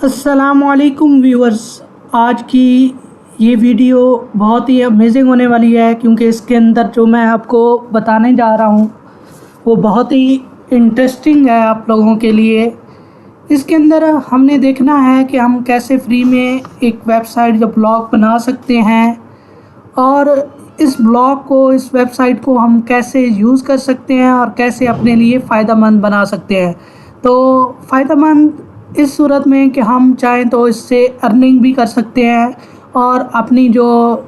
अस्सलामुअलैकुम व्यूअर्स। आज की ये वीडियो बहुत ही अमेजिंग होने वाली है क्योंकि इसके अंदर जो मैं आपको बताने जा रहा हूँ वो बहुत ही इंटरेस्टिंग है आप लोगों के लिए। इसके अंदर हमने देखना है कि हम कैसे फ्री में एक वेबसाइट या ब्लॉग बना सकते हैं और इस वेबसाइट को हम कैसे यूज़ कर सकते हैं और कैसे अपने लिए फ़ायदेमंद बना सकते हैं। तो फ़ायदेमंद इस सूरत में कि हम चाहें तो इससे अर्निंग भी कर सकते हैं और अपनी जो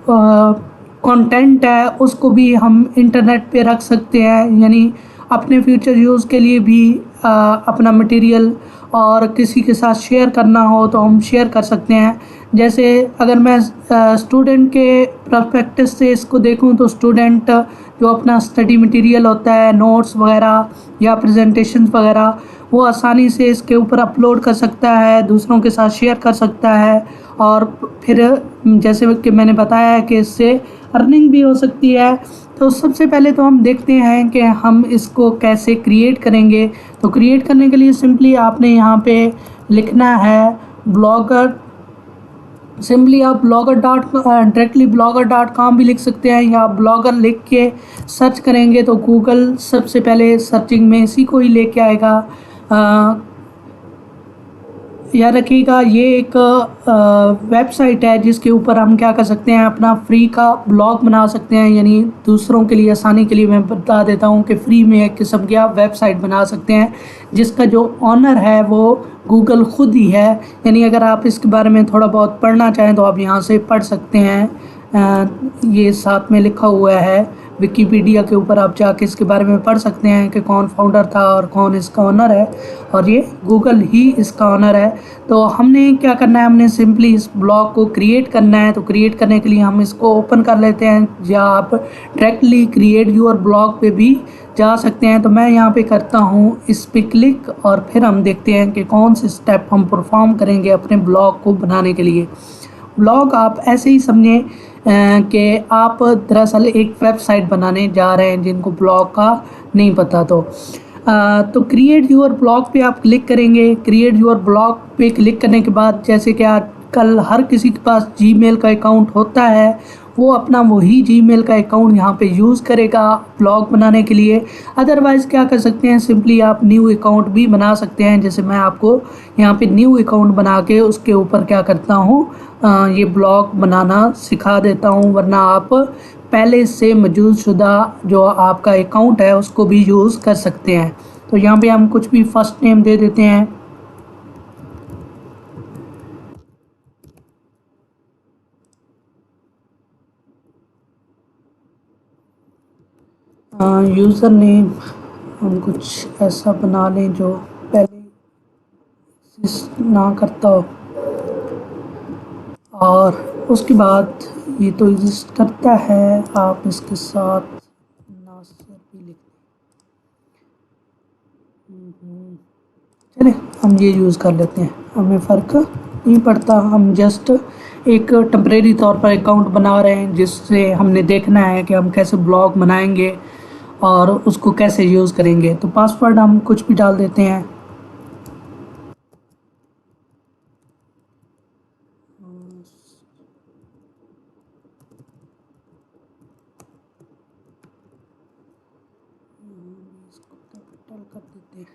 कंटेंट है उसको भी हम इंटरनेट पे रख सकते हैं, यानी अपने फ्यूचर यूज़ के लिए भी अपना मटेरियल और किसी के साथ शेयर करना हो तो हम शेयर कर सकते हैं। जैसे अगर मैं स्टूडेंट के पर्सपेक्टिव से इसको देखूं तो स्टूडेंट जो अपना स्टडी मटेरियल होता है, नोट्स वगैरह या प्रेजेंटेशंस वगैरह, वो आसानी से इसके ऊपर अपलोड कर सकता है, दूसरों के साथ शेयर कर सकता है और फिर जैसे कि मैंने बताया है कि इससे अर्निंग भी हो सकती है। तो सबसे पहले तो हम देखते हैं कि हम इसको कैसे क्रिएट करेंगे। तो क्रिएट करने के लिए सिंपली आपने यहाँ पे लिखना है ब्लॉगर। सिंपली आप bloggers.com भी लिख सकते हैं या ब्लॉगर लिख के सर्च करेंगे तो गूगल सबसे पहले सर्चिंग में इसी को ही लेके आएगा। याद रखिएगा ये एक वेबसाइट है जिसके ऊपर हम क्या कर सकते हैं, अपना फ्री का ब्लॉग बना सकते हैं। यानी दूसरों के लिए आसानी के लिए मैं बता देता हूँ कि फ्री में एक किस्म की आप वेबसाइट बना सकते हैं जिसका जो ऑनर है वो गूगल खुद ही है। यानी अगर आप इसके बारे में थोड़ा बहुत पढ़ना चाहें तो आप यहाँ से पढ़ सकते हैं। ये साथ में लिखा हुआ है, विकिपीडिया के ऊपर आप जाके इसके बारे में पढ़ सकते हैं कि कौन फाउंडर था और कौन इसका ऑनर है, और ये गूगल ही इसका ऑनर है। तो हमने क्या करना है, हमने सिंपली इस ब्लॉग को क्रिएट करना है। तो क्रिएट करने के लिए हम इसको ओपन कर लेते हैं या आप डायरेक्टली क्रिएट योर ब्लॉग पे भी जा सकते हैं। तो मैं यहाँ पे करता हूँ इस पे क्लिक और फिर हम देखते हैं कि कौन से स्टेप हम परफॉर्म करेंगे अपने ब्लॉग को बनाने के लिए। ब्लॉग आप ऐसे ही समझें कि आप दरअसल एक वेबसाइट बनाने जा रहे हैं जिनको ब्लॉग का नहीं पता। तो क्रिएट यूर ब्लॉग पे आप क्लिक करेंगे। क्रिएट यूर ब्लॉग पे क्लिक करने के बाद जैसे कि आजकल हर किसी के पास जीमेल का अकाउंट होता है, वो अपना वही जीमेल का अकाउंट यहाँ पे यूज़ करेगा ब्लॉग बनाने के लिए। अदरवाइज़ क्या कर सकते हैं, सिंपली आप न्यू अकाउंट भी बना सकते हैं। जैसे मैं आपको यहाँ पे न्यू अकाउंट बना के उसके ऊपर क्या करता हूँ, ये ब्लॉग बनाना सिखा देता हूँ, वरना आप पहले से मौजूद शुदा जो आपका अकाउंट है उसको भी यूज़ कर सकते हैं। तो यहाँ पे हम कुछ भी फर्स्ट नेम दे देते हैं। यूज़र नेम हम कुछ ऐसा बना लें जो पहले ना करता हो, और उसके बाद ये तो एग्जिस्ट करता है, आप इसके साथ नासिर भी लिख चले, हम ये यूज़ कर लेते हैं, हमें फ़र्क नहीं पड़ता। हम जस्ट एक टेम्परेरी तौर पर अकाउंट बना रहे हैं जिससे हमने देखना है कि हम कैसे ब्लॉग बनाएंगे और उसको कैसे यूज़ करेंगे। तो पासवर्ड हम कुछ भी डाल देते हैं। कर देते हैं,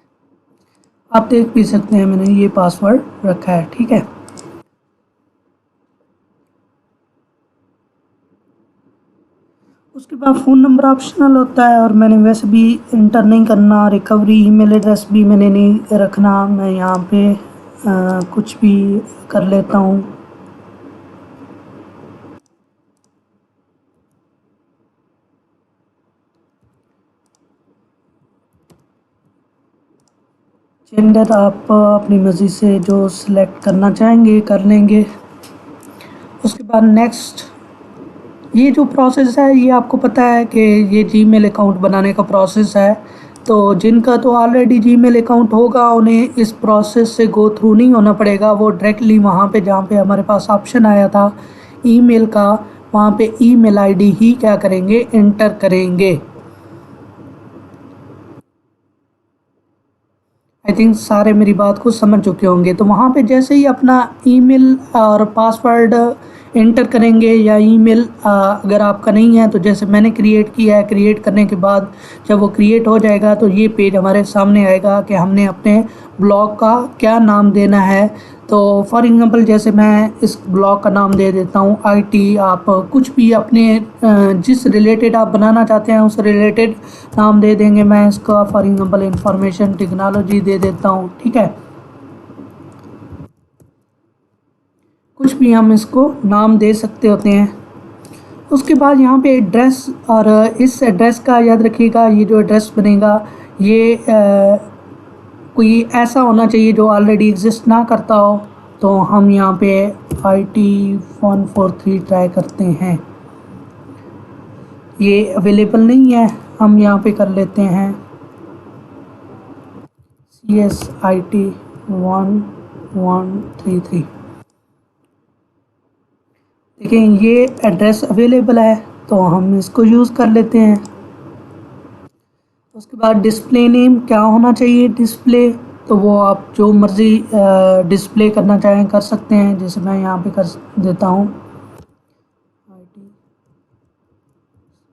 आप देख भी सकते हैं मैंने ये पासवर्ड रखा है, ठीक है। उसके बाद फ़ोन नंबर ऑप्शनल होता है और मैंने वैसे भी इंटर नहीं करना। रिकवरी ईमेल एड्रेस भी मैंने नहीं रखना, मैं यहाँ पे कुछ भी कर लेता हूँ। जेंडर आप अपनी मर्ज़ी से जो सिलेक्ट करना चाहेंगे कर लेंगे। उसके बाद नेक्स्ट, ये जो प्रोसेस है ये आपको पता है कि ये जीमेल अकाउंट बनाने का प्रोसेस है। तो जिनका तो ऑलरेडी जीमेल अकाउंट होगा उन्हें इस प्रोसेस से गो थ्रू नहीं होना पड़ेगा, वो डायरेक्टली वहाँ पे जहाँ पे हमारे पास ऑप्शन आया था ईमेल का, वहाँ पे ईमेल आईडी ही क्या करेंगे, इंटर करेंगे। आई थिंक सारे मेरी बात को समझ चुके होंगे। तो वहाँ पे जैसे ही अपना ईमेल और पासवर्ड एंटर करेंगे, या ईमेल अगर आपका नहीं है तो जैसे मैंने क्रिएट किया है, क्रिएट करने के बाद जब वो क्रिएट हो जाएगा तो ये पेज हमारे सामने आएगा कि हमने अपने ब्लॉग का क्या नाम देना है। तो फॉर एग्ज़ाम्पल जैसे मैं इस ब्लॉग का नाम दे देता हूँ आईटी। आप कुछ भी अपने जिस रिलेटेड आप बनाना चाहते हैं उस रिलेटेड नाम दे देंगे। मैं इसका फॉर एग्ज़ाम्पल इंफॉर्मेशन टेक्नोलॉजी दे देता हूँ, ठीक है। कुछ भी हम इसको नाम दे सकते होते हैं। उसके बाद यहाँ पे एड्रेस, और इस एड्रेस का याद रखिएगा, ये जो एड्रेस बनेगा ये कोई ऐसा होना चाहिए जो ऑलरेडी एग्जिस्ट ना करता हो। तो हम यहाँ पे IT143 ट्राई करते हैं, ये अवेलेबल नहीं है, हम यहाँ पे कर लेते हैं CSIT1133। देखिए ये एड्रेस अवेलेबल है, तो हम इसको यूज़ कर लेते हैं। उसके बाद डिस्प्ले नेम क्या होना चाहिए, डिस्प्ले तो वो आप जो मर्ज़ी डिस्प्ले करना चाहें कर सकते हैं। जैसे मैं यहाँ पे कर देता हूँ IT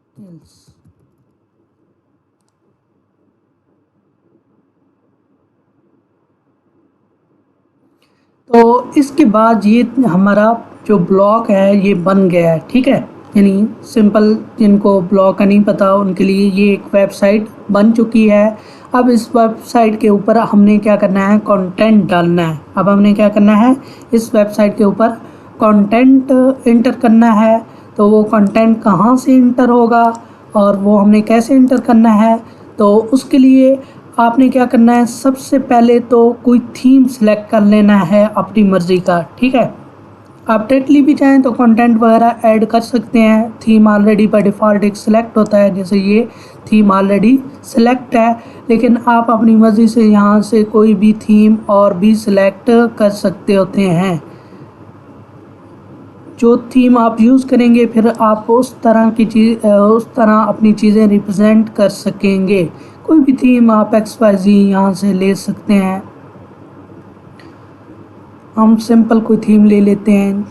skills। तो इसके बाद ये हमारा जो ब्लॉग है ये बन गया है, ठीक है। यानी सिंपल, जिनको ब्लॉग का नहीं पता उनके लिए ये एक वेबसाइट बन चुकी है। अब इस वेबसाइट के ऊपर हमने क्या करना है, कंटेंट डालना है। अब हमने क्या करना है, इस वेबसाइट के ऊपर कंटेंट इंटर करना है। तो वो कंटेंट कहाँ से इंटर होगा और वो हमने कैसे इंटर करना है, तो उसके लिए आपने क्या करना है, सबसे पहले तो कोई थीम सेलेक्ट कर लेना है अपनी मर्ज़ी का, ठीक है। आप डायरेक्टली भी चाहें तो कंटेंट वगैरह ऐड कर सकते हैं। थीम ऑलरेडी बाय डिफ़ॉल्ट एक सिलेक्ट होता है, जैसे ये थीम ऑलरेडी सिलेक्ट है, लेकिन आप अपनी मर्ज़ी से यहाँ से कोई भी थीम और भी सिलेक्ट कर सकते होते हैं। जो थीम आप यूज़ करेंगे फिर आप उस तरह की चीज़, उस तरह अपनी चीज़ें रिप्रेजेंट कर सकेंगे। कोई भी थीम आप XYZ यहाँ से ले सकते हैं। हम सिंपल कोई थीम ले लेते हैं।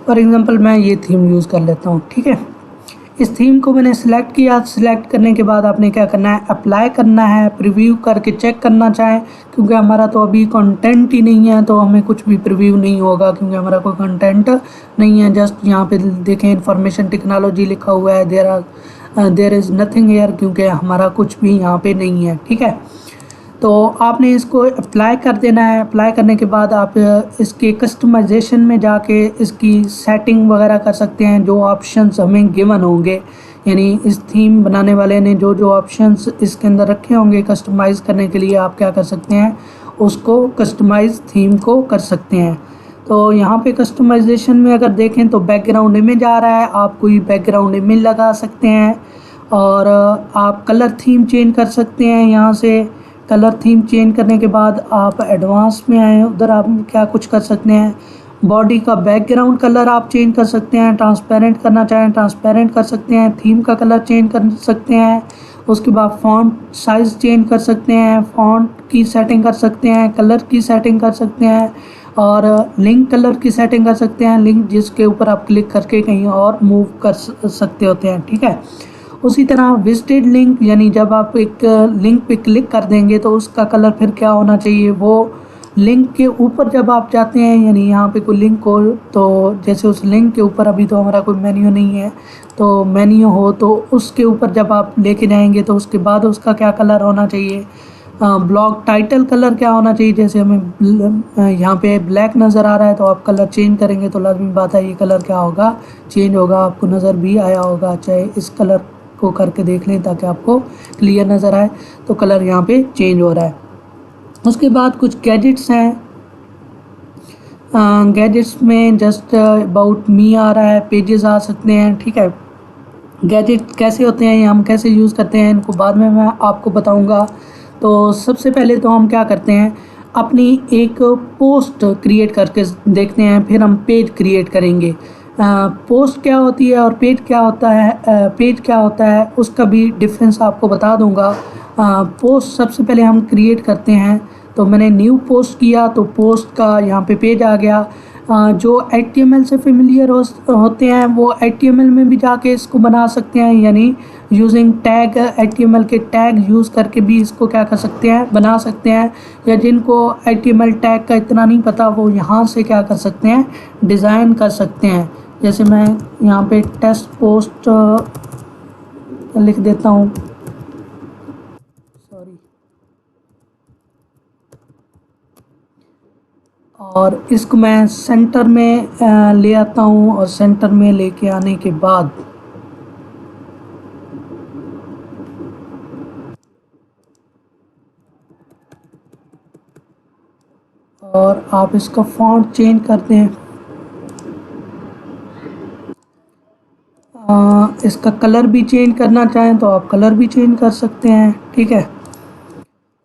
फॉर एग्ज़ाम्पल मैं ये थीम यूज़ कर लेता हूँ, ठीक है। इस थीम को मैंने सिलेक्ट किया। सिलेक्ट करने के बाद आपने क्या करना है, अप्लाई करना है। प्रीव्यू करके चेक करना चाहें, क्योंकि हमारा तो अभी कंटेंट ही नहीं है तो हमें कुछ भी प्रीव्यू नहीं होगा, क्योंकि हमारा कोई कंटेंट नहीं है। जस्ट यहाँ पे देखें इंफॉर्मेशन टेक्नोलॉजी लिखा हुआ है, देयर इज़ नथिंग हियर, क्योंकि हमारा कुछ भी यहाँ पे नहीं है, ठीक है। तो आपने इसको अप्लाई कर देना है। अप्लाई करने के बाद आप इसके कस्टमाइजेशन में जाके इसकी सेटिंग वगैरह कर सकते हैं, जो ऑप्शंस हमें गिवन होंगे। यानी इस थीम बनाने वाले ने जो जो ऑप्शंस इसके अंदर रखे होंगे कस्टमाइज़ करने के लिए, आप क्या कर सकते हैं, उसको कस्टमाइज़ थीम को कर सकते हैं। तो यहाँ पे कस्टमाइजेशन में अगर देखें तो बैकग्राउंड इमेज आ रहा है, आप कोई बैकग्राउंड इमेज लगा सकते हैं। और आप कलर थीम चेंज कर सकते हैं। यहाँ से कलर थीम चेंज करने के बाद आप एडवांस में आए, उधर आप क्या कुछ कर सकते हैं, बॉडी का बैकग्राउंड कलर आप चेंज कर सकते हैं। ट्रांसपेरेंट करना चाहें ट्रांसपेरेंट कर सकते हैं। थीम का कलर चेंज कर सकते हैं। उसके बाद फ़ॉन्ट साइज़ चेंज कर सकते हैं, फ़ॉन्ट की सेटिंग कर सकते हैं, कलर की सेटिंग कर सकते हैं, और लिंक कलर की सेटिंग कर सकते हैं। लिंक जिसके ऊपर आप क्लिक करके कहीं और मूव कर सकते होते हैं, ठीक है। उसी तरह विजिटेड लिंक, यानी जब आप एक लिंक पे क्लिक कर देंगे तो उसका कलर फिर क्या होना चाहिए, वो लिंक के ऊपर जब आप जाते हैं, यानी यहाँ पे कोई लिंक हो तो जैसे उस लिंक के ऊपर अभी तो हमारा कोई मेन्यू नहीं है, तो मेन्यू हो तो उसके ऊपर जब आप लेके जाएंगे तो उसके बाद उसका क्या कलर होना चाहिए, ब्लॉग टाइटल कलर क्या होना चाहिए। जैसे हमें यहाँ पे ब्लैक नज़र आ रहा है तो आप कलर चेंज करेंगे तो लाजमी बात है ये कलर क्या होगा, चेंज होगा। आपको नज़र भी आया होगा, चाहे इस कलर को करके देख लें ताकि आपको क्लियर नज़र आए। तो कलर यहाँ पे चेंज हो रहा है। उसके बाद कुछ गैजेट्स हैं। गैजेट्स में जस्ट अबाउट मी आ रहा है, पेजेस आ सकते हैं, ठीक है। गैजेट कैसे होते हैं, या हम कैसे यूज़ करते हैं, इनको बाद में मैं आपको बताऊंगा। तो सबसे पहले तो हम क्या करते हैं, अपनी एक पोस्ट क्रिएट करके देखते हैं, फिर हम पेज क्रिएट करेंगे। पोस्ट क्या होती है और पेज क्या होता है, पेज क्या होता है उसका भी डिफरेंस आपको बता दूंगा। पोस्ट सबसे पहले हम क्रिएट करते हैं, तो मैंने न्यू पोस्ट किया तो पोस्ट का यहाँ पे पेज आ गया। जो HTML से फेमिलियर होते हैं वो HTML में भी जाके इसको बना सकते हैं, यानी यूजिंग टैग, HTML के टैग यूज़ करके भी इसको क्या कर सकते हैं, बना सकते हैं। या जिनको HTML टैग का इतना नहीं पता वो यहाँ से क्या कर सकते हैं, डिज़ाइन कर सकते हैं। जैसे मैं यहाँ पे टेस्ट पोस्ट लिख देता हूँ, सॉरी, और इसको मैं सेंटर में ले आता हूँ, और सेंटर में लेके आने के बाद और आप इसका फॉन्ट चेंज करते हैं, इसका कलर भी चेंज करना चाहें तो आप कलर भी चेंज कर सकते हैं, ठीक है।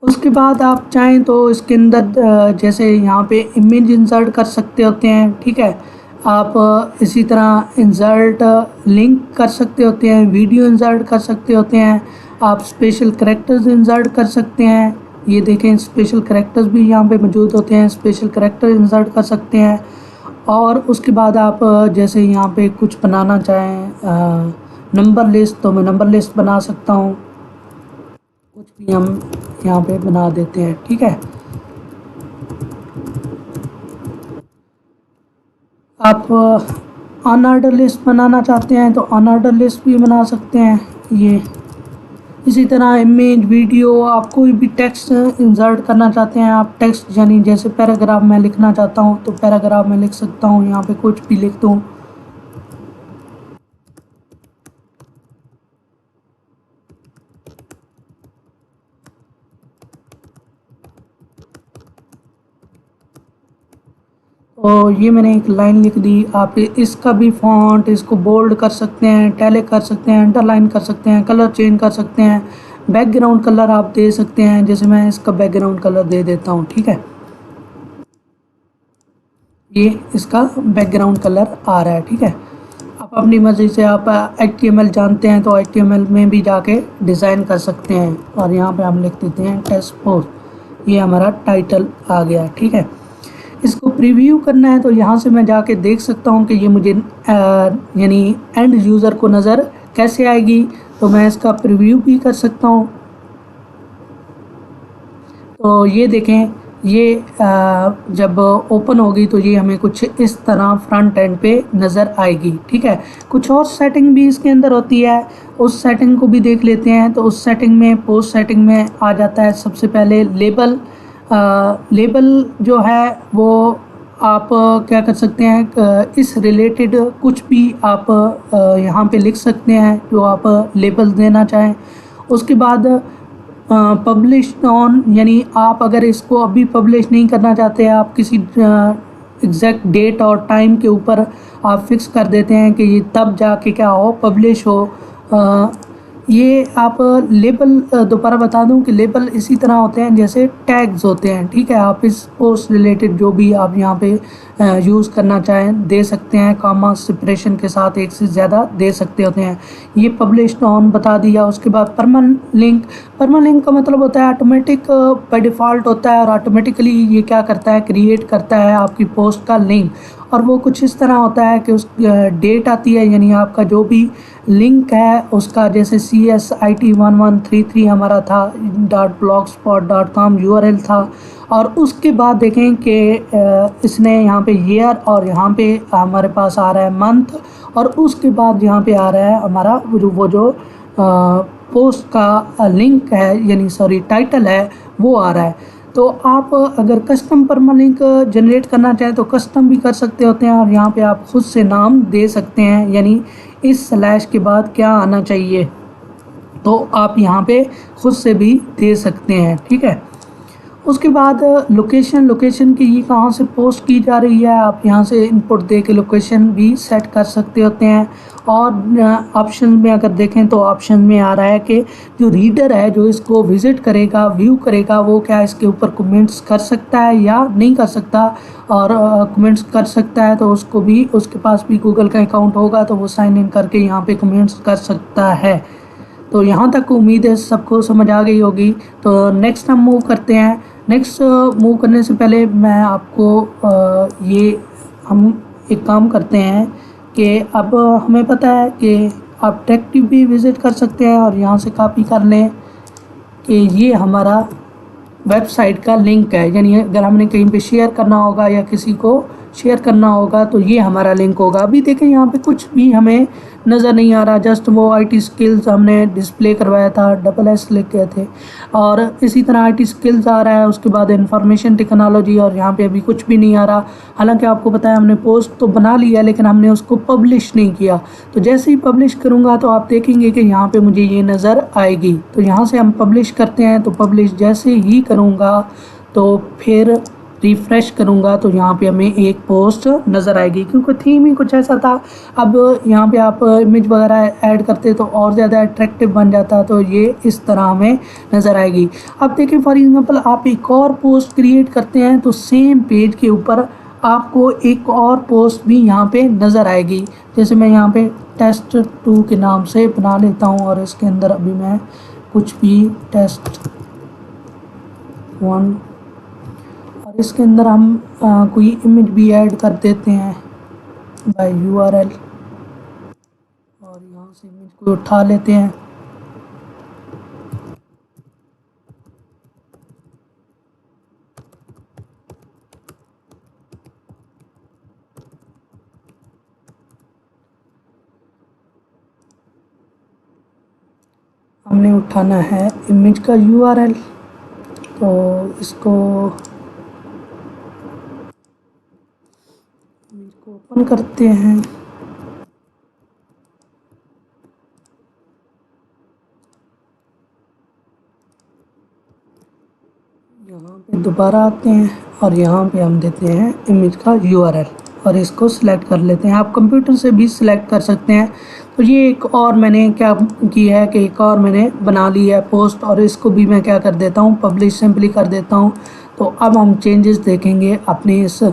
उसके बाद आप चाहें तो इसके अंदर जैसे यहाँ पे इमेज इंसर्ट कर सकते होते हैं, ठीक है। आप इसी तरह इंसर्ट लिंक कर सकते होते हैं, वीडियो इंसर्ट कर सकते होते हैं, आप स्पेशल कैरेक्टर्स इंसर्ट कर सकते हैं। ये देखें, स्पेशल कैरेक्टर्स भी यहाँ पे मौजूद होते हैं, स्पेशल कैरेक्टर इंसर्ट कर सकते हैं। और उसके बाद आप जैसे यहाँ पे कुछ बनाना चाहें, नंबर लिस्ट, तो मैं नंबर लिस्ट बना सकता हूँ, कुछ भी हम यहाँ पे बना देते हैं, ठीक है। आप अनऑर्डर लिस्ट बनाना चाहते हैं तो अनऑर्डर लिस्ट भी बना सकते हैं। ये इसी तरह इमेज, वीडियो, आप कोई भी टेक्स्ट इंसर्ट करना चाहते हैं, आप टेक्स्ट यानी जैसे पैराग्राफ में लिखना चाहता हूँ तो पैराग्राफ में लिख सकता हूँ, यहाँ पे कुछ भी लिख दूँ। तो ये मैंने एक लाइन लिख दी। आप इसका भी फॉन्ट, इसको बोल्ड कर सकते हैं, टैलिक कर सकते हैं, अंडरलाइन कर सकते हैं, कलर चेंज कर सकते हैं, बैकग्राउंड कलर आप दे सकते हैं। जैसे मैं इसका बैकग्राउंड कलर दे देता हूँ, ठीक है। ये इसका बैकग्राउंड कलर आ रहा है, ठीक है। आप अपनी मर्ज़ी से, आप HTML जानते हैं तो HTML में भी जाके डिज़ाइन कर सकते हैं। और यहाँ पे हम लिख देते हैं टेस्ट पोस्ट, ये हमारा टाइटल आ गया, ठीक है। इसको प्रीव्यू करना है तो यहाँ से मैं जाके देख सकता हूँ कि ये मुझे यानी एंड यूज़र को नज़र कैसे आएगी, तो मैं इसका प्रीव्यू भी कर सकता हूँ। तो ये देखें, ये जब ओपन होगी तो ये हमें कुछ इस तरह फ्रंट एंड पे नज़र आएगी, ठीक है। कुछ और सेटिंग भी इसके अंदर होती है, उस सेटिंग को भी देख लेते हैं। तो उस सेटिंग में, पोस्ट सेटिंग में आ जाता है सबसे पहले लेबल। लेबल जो है वो आप क्या कर सकते हैं, इस रिलेटेड कुछ भी आप यहाँ पे लिख सकते हैं जो आप लेबल देना चाहें। उसके बाद पब्लिश ऑन, यानी आप अगर इसको अभी पब्लिश नहीं करना चाहते, आप किसी एग्जैक्ट डेट और टाइम के ऊपर आप फिक्स कर देते हैं कि ये तब जाके क्या हो, पब्लिश हो। ये आप लेबल, दोबारा बता दूं कि लेबल इसी तरह होते हैं जैसे टैग्स होते हैं, ठीक है। आप इस पोस्ट रिलेटेड जो भी आप यहाँ पे यूज़ करना चाहें दे सकते हैं, कामा सेपरेशन के साथ एक से ज़्यादा दे सकते होते हैं। ये पब्लिश्ड ऑन बता दिया। उसके बाद परमानेंट लिंक, परमानेंट लिंक का मतलब होता है ऑटोमेटिक, बाय डिफ़ॉल्ट होता है, और ऑटोमेटिकली ये क्या करता है, क्रिएट करता है आपकी पोस्ट का लिंक। और वो कुछ इस तरह होता है कि उस डेट आती है, यानी आपका जो भी लिंक है उसका, जैसे CSIT1133 हमारा था .blogspot.com URL था। और उसके बाद देखें कि इसने यहाँ पे ईयर, और यहाँ पे हमारे पास आ रहा है मंथ, और उसके बाद यहाँ पे आ रहा है हमारा वो जो पोस्ट का लिंक है, यानी सॉरी टाइटल है, वो आ रहा है। तो आप अगर कस्टम परमालिंक जनरेट करना चाहें तो कस्टम भी कर सकते होते हैं, और यहाँ पे आप खुद से नाम दे सकते हैं, यानी इस स्लैश के बाद क्या आना चाहिए तो आप यहाँ पे खुद से भी दे सकते हैं, ठीक है। उसके बाद लोकेशन, लोकेशन की ये कहाँ से पोस्ट की जा रही है, आप यहाँ से इनपुट दे के लोकेशन भी सेट कर सकते होते हैं। और ऑप्शन में अगर देखें तो ऑप्शन में आ रहा है कि जो रीडर है जो इसको विज़िट करेगा, व्यू करेगा, वो क्या इसके ऊपर कमेंट्स कर सकता है या नहीं कर सकता। और कमेंट्स कर सकता है तो उसको भी, उसके पास भी गूगल का अकाउंट होगा तो वो साइन इन करके यहाँ पे कमेंट्स कर सकता है। तो यहाँ तक उम्मीद है सबको समझ आ गई होगी। तो नेक्स्ट हम मूव करते हैं। नेक्स्ट मूव करने से पहले मैं आपको ये हम एक काम करते हैं कि अब हमें पता है कि आप टेक्टिव भी विज़िट कर सकते हैं और यहाँ से कॉपी कर लें कि ये हमारा वेबसाइट का लिंक है। यानी अगर हमने कहीं पे शेयर करना होगा या किसी को शेयर करना होगा तो ये हमारा लिंक होगा। अभी देखें यहाँ पे कुछ भी हमें नज़र नहीं आ रहा, जस्ट वो IT स्किल्स हमने डिस्प्ले करवाया था, SS लिख गए थे। और इसी तरह IT स्किल्स आ रहा है, उसके बाद इंफॉर्मेशन टेक्नोलॉजी, और यहाँ पे अभी कुछ भी नहीं आ रहा। हालांकि आपको पता है हमने पोस्ट तो बना लिया लेकिन हमने उसको पब्लिश नहीं किया। तो जैसे ही पब्लिश करूँगा तो आप देखेंगे कि यहाँ पे मुझे ये नज़र आएगी। तो यहाँ से हम पब्लिश करते हैं, तो पब्लिश जैसे ही करूँगा तो फिर रिफ़्रेश करूँगा तो यहाँ पे हमें एक पोस्ट नज़र आएगी, क्योंकि थीम ही कुछ ऐसा था। अब यहाँ पे आप इमेज वगैरह ऐड करते तो और ज़्यादा अट्रैक्टिव बन जाता, तो ये इस तरह हमें नज़र आएगी। अब देखिए फॉर एग्जांपल आप एक और पोस्ट क्रिएट करते हैं तो सेम पेज के ऊपर आपको एक और पोस्ट भी यहाँ पे नज़र आएगी। जैसे मैं यहाँ पे टेस्ट 2 के नाम से बना लेता हूँ और इसके अंदर अभी मैं कुछ भी टेस्ट 1, और इसके अंदर हम कोई इमेज भी ऐड कर देते हैं बाय URL, और यहाँ से इमेज को उठा लेते हैं। हमने उठाना है इमेज का URL, तो इसको ओपन करते हैं। यहाँ पे दोबारा आते हैं और यहाँ पे हम देते हैं इमेज का URL और इसको सिलेक्ट कर लेते हैं। आप कंप्यूटर से भी सिलेक्ट कर सकते हैं। तो ये एक और मैंने क्या किया है कि एक और मैंने बना ली है पोस्ट, और इसको भी मैं क्या कर देता हूँ, पब्लिश सिंपली कर देता हूँ। तो अब हम चेंजेस देखेंगे अपने इस,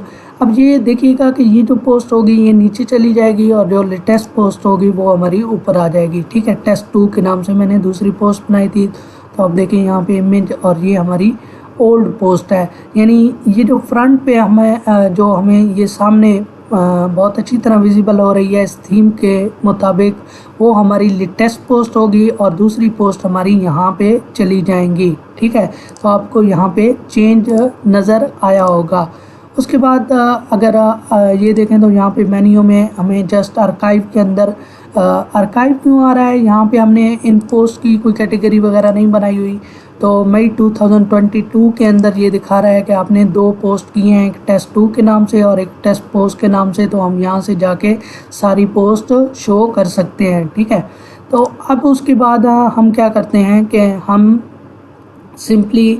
अब ये देखिएगा कि ये जो पोस्ट होगी ये नीचे चली जाएगी और जो लेटेस्ट पोस्ट होगी वो हमारी ऊपर आ जाएगी। ठीक है, टेस्ट 2 के नाम से मैंने दूसरी पोस्ट बनाई थी। तो अब देखिए यहाँ पे इमेज, और ये हमारी ओल्ड पोस्ट है। यानी ये जो फ्रंट पे हमें जो हमें ये सामने बहुत अच्छी तरह विजिबल हो रही है इस थीम के मुताबिक, वो हमारी लेटेस्ट पोस्ट होगी और दूसरी पोस्ट हमारी यहाँ पे चली जाएंगी। ठीक है, तो आपको यहाँ पे चेंज नज़र आया होगा। उसके बाद अगर ये देखें तो यहाँ पे मेन्यू में हमें जस्ट आर्काइव के अंदर आर्काइव क्यों आ रहा है, यहाँ पे हमने इन पोस्ट की कोई कैटेगरी वगैरह नहीं बनाई हुई। तो मई 2022 के अंदर ये दिखा रहा है कि आपने 2 पोस्ट किए हैं, एक टेस्ट 2 के नाम से और एक टेस्ट पोस्ट के नाम से। तो हम यहाँ से जाके सारी पोस्ट शो कर सकते हैं। ठीक है, तो अब उसके बाद हम क्या करते हैं कि हम सिंपली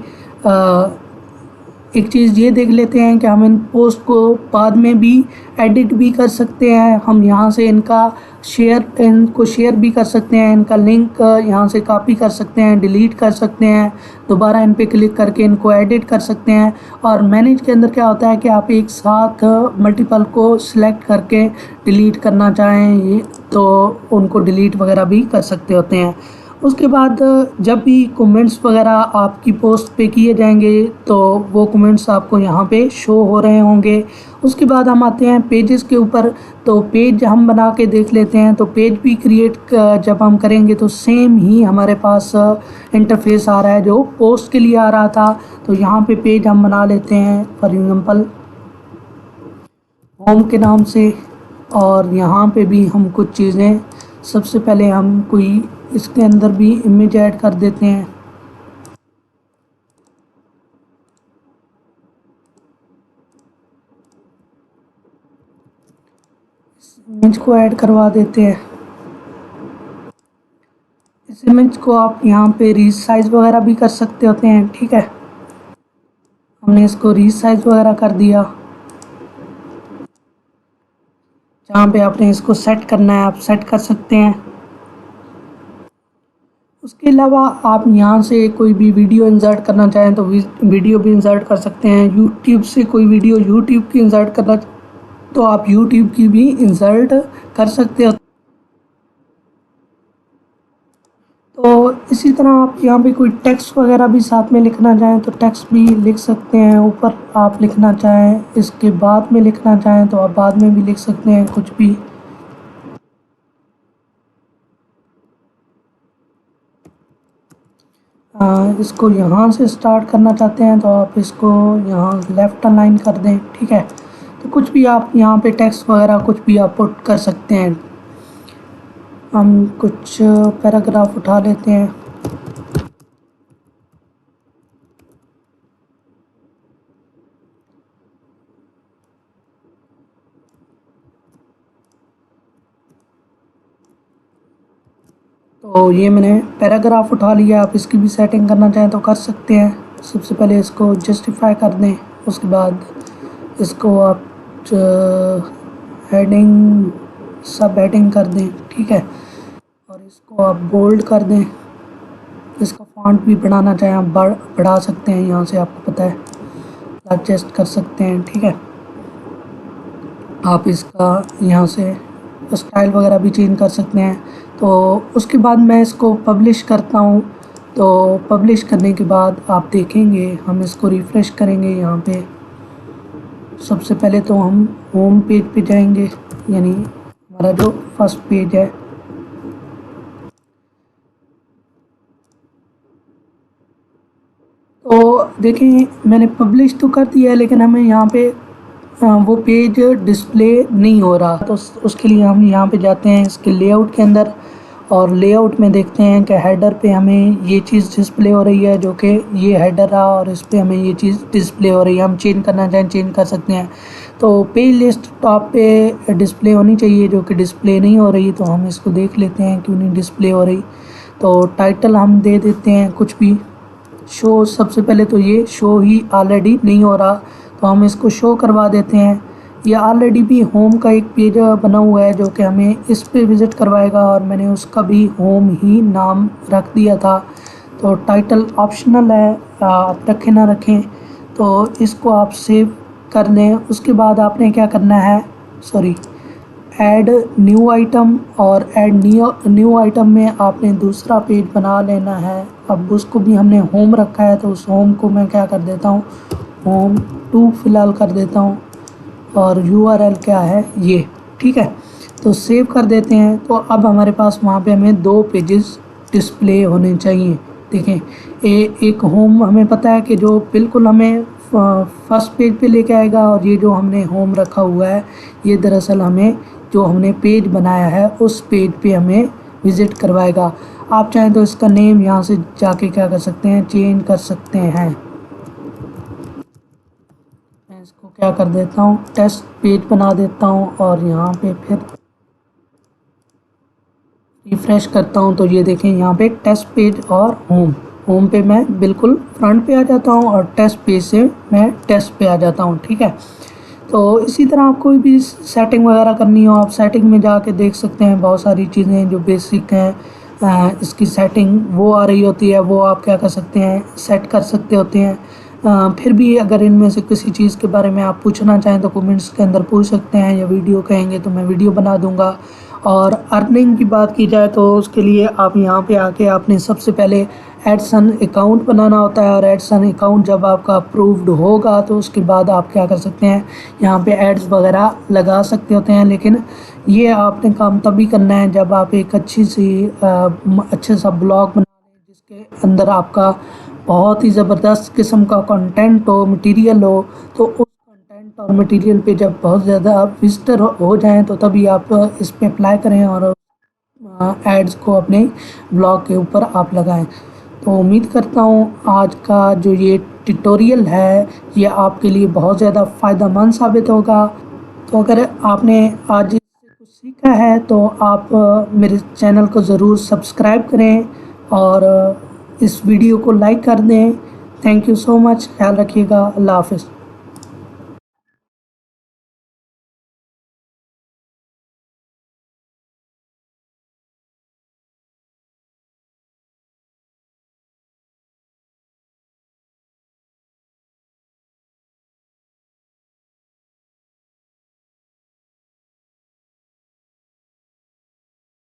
एक चीज़ ये देख लेते हैं कि हम इन पोस्ट को बाद में भी एडिट भी कर सकते हैं। हम यहाँ से इनको शेयर भी कर सकते हैं, इनका लिंक यहाँ से कॉपी कर सकते हैं, डिलीट कर सकते हैं, दोबारा इन पे क्लिक करके इनको एडिट कर सकते हैं। और मैनेज के अंदर क्या होता है कि आप एक साथ मल्टीपल को सिलेक्ट करके डिलीट करना चाहें तो उनको डिलीट वगैरह भी कर सकते होते हैं। उसके बाद जब भी कमेंट्स वगैरह आपकी पोस्ट पे किए जाएंगे तो वो कमेंट्स आपको यहाँ पे शो हो रहे होंगे। उसके बाद हम आते हैं पेजेस के ऊपर। तो पेज हम बना के देख लेते हैं। तो पेज भी क्रिएट जब हम करेंगे तो सेम ही हमारे पास इंटरफेस आ रहा है जो पोस्ट के लिए आ रहा था। तो यहाँ पे पेज हम बना लेते हैं फॉर एग्जांपल होम के नाम से, और यहाँ पे भी हम कुछ चीज़ें, सबसे पहले हम कोई इसके अंदर भी इमेज ऐड कर देते हैं। इस इमेज को ऐड करवा देते हैं। इस इमेज को आप यहाँ पे रीसाइज वगैरह भी कर सकते होते हैं। ठीक है, हमने इसको रीसाइज वगैरह कर दिया। जहाँ पे आपने इसको सेट करना है आप सेट कर सकते हैं। उसके अलावा आप यहाँ से कोई भी वीडियो इंसर्ट करना चाहें तो वीडियो भी इंसर्ट कर सकते हैं। यूट्यूब से कोई वीडियो यूट्यूब की इंसर्ट करना तो आप यूट्यूब की भी इंसर्ट कर सकते हो। तो इसी तरह आप यहाँ पे कोई टेक्स्ट वगैरह भी साथ में लिखना चाहें तो टेक्स्ट भी लिख सकते हैं। ऊपर आप लिखना चाहें, इसके बाद में लिखना चाहें तो आप बाद में भी लिख सकते हैं कुछ भी। इसको यहाँ से स्टार्ट करना चाहते हैं तो आप इसको यहाँ लेफ़्ट अलाइन कर दें, ठीक है। तो कुछ भी आप यहाँ पे टेक्स्ट वगैरह कुछ भी आप पुट कर सकते हैं। हम कुछ पैराग्राफ उठा लेते हैं। तो ये मैंने पैराग्राफ उठा लिया। आप इसकी भी सेटिंग करना चाहें तो कर सकते हैं। सबसे पहले इसको जस्टिफाई कर दें, उसके बाद इसको आप हेडिंग सब हेडिंग कर दें, ठीक है। और इसको आप बोल्ड कर दें। इसका फॉन्ट भी बढ़ाना चाहें आप बढ़ा सकते हैं, यहाँ से आपको पता है एडजस्ट कर सकते हैं, ठीक है। आप इसका यहाँ से स्टाइल वगैरह भी चेंज कर सकते हैं। तो उसके बाद मैं इसको पब्लिश करता हूँ। तो पब्लिश करने के बाद आप देखेंगे, हम इसको रिफ़्रेश करेंगे। यहाँ पे सबसे पहले तो हम होम पेज पे जाएंगे, यानी हमारा जो फर्स्ट पेज है। तो देखें मैंने पब्लिश तो कर दिया है, लेकिन हमें यहाँ पे वो पेज डिस्प्ले नहीं हो रहा। तो उसके लिए हम यहाँ पे जाते हैं इसके लेआउट के अंदर, और लेआउट में देखते हैं कि हेडर पे हमें ये चीज़ डिस्प्ले हो रही है, जो कि ये हेडर रहा, और इस पे हमें ये चीज़ डिस्प्ले हो रही है। हम चेंज करना चाहें चेंज कर सकते हैं। तो पेज लिस्ट टॉप पे डिस्प्ले होनी चाहिए, जो कि डिस्प्ले नहीं हो रही। तो हम इसको देख लेते हैं क्यों नहीं डिस्प्ले हो रही। तो टाइटल हम दे देते हैं कुछ भी। शो, सबसे पहले तो ये शो ही ऑलरेडी नहीं हो रहा, तो हम इसको शो करवा देते हैं। ये ऑलरेडी भी होम का एक पेज बना हुआ है, जो कि हमें इस पे विज़िट करवाएगा, और मैंने उसका भी होम ही नाम रख दिया था। तो टाइटल ऑप्शनल है, आप रखें ना रखें। तो इसको आप सेव कर दें। उसके बाद आपने क्या करना है, सॉरी, ऐड न्यू आइटम, और ऐड न्यू आइटम में आपने दूसरा पेज बना लेना है। अब उसको भी हमने होम रखा है, तो उस होम को मैं क्या कर देता हूँ, होम 2 फ़िलहाल कर देता हूँ, और URL क्या है ये, ठीक है। तो सेव कर देते हैं। तो अब हमारे पास वहाँ पे हमें 2 पेजेस डिस्प्ले होने चाहिए। देखें, एक होम हमें पता है कि जो बिल्कुल हमें फर्स्ट पेज पे लेके आएगा, और ये जो हमने होम रखा हुआ है ये दरअसल हमें जो हमने पेज बनाया है उस पेज पे हमें विज़िट करवाएगा। आप चाहें तो इसका नेम यहाँ से जाके क्या कर सकते हैं, चेंज कर सकते हैं। मैं इसको क्या कर देता हूँ, टेस्ट पेज बना देता हूँ, और यहाँ पे फिर रिफ़्रेश करता हूँ। तो ये देखें यहाँ पे टेस्ट पेज और होम पे मैं बिल्कुल फ्रंट पे आ जाता हूँ, और टेस्ट पेज से मैं टेस्ट पे आ जाता हूँ, ठीक है। तो इसी तरह आप कोई भी सेटिंग वगैरह करनी हो, आप सेटिंग में जाके देख सकते हैं। बहुत सारी चीज़ें जो बेसिक हैं इसकी सेटिंग वो आ रही होती है, वो आप क्या कर सकते हैं, सेट कर सकते होते हैं। फिर भी अगर इनमें से किसी चीज़ के बारे में आप पूछना चाहें तो कमेंट्स के अंदर पूछ सकते हैं, या वीडियो कहेंगे तो मैं वीडियो बना दूंगा। और अर्निंग की बात की जाए तो उसके लिए आप यहाँ पे आके आपने सबसे पहले एडसन अकाउंट बनाना होता है, और एडसन अकाउंट जब आपका अप्रूव्ड होगा तो उसके बाद आप क्या कर सकते हैं, यहाँ पे एड्स वगैरह लगा सकते होते हैं। लेकिन ये आपने काम तभी करना है जब आप एक अच्छे सा ब्लॉग बना लें, जिसके अंदर आपका बहुत ही ज़बरदस्त किस्म का कंटेंट हो, मटेरियल हो। तो उस कंटेंट और मटेरियल पे जब बहुत ज़्यादा विजिटर हो जाएं तो तभी आप इस पे अप्लाई करें, और एड्स को अपने ब्लॉग के ऊपर आप लगाएं। तो उम्मीद करता हूँ आज का जो ये ट्यूटोरियल है ये आपके लिए बहुत ज़्यादा फ़ायदेमंद साबित होगा। तो अगर आपने आज इससे कुछ सीखा है तो आप मेरे चैनल को ज़रूर सब्सक्राइब करें, और इस वीडियो को लाइक कर दें, थैंक यू सो मच, ख्याल रखिएगा, अल्लाह हाफ़िज़।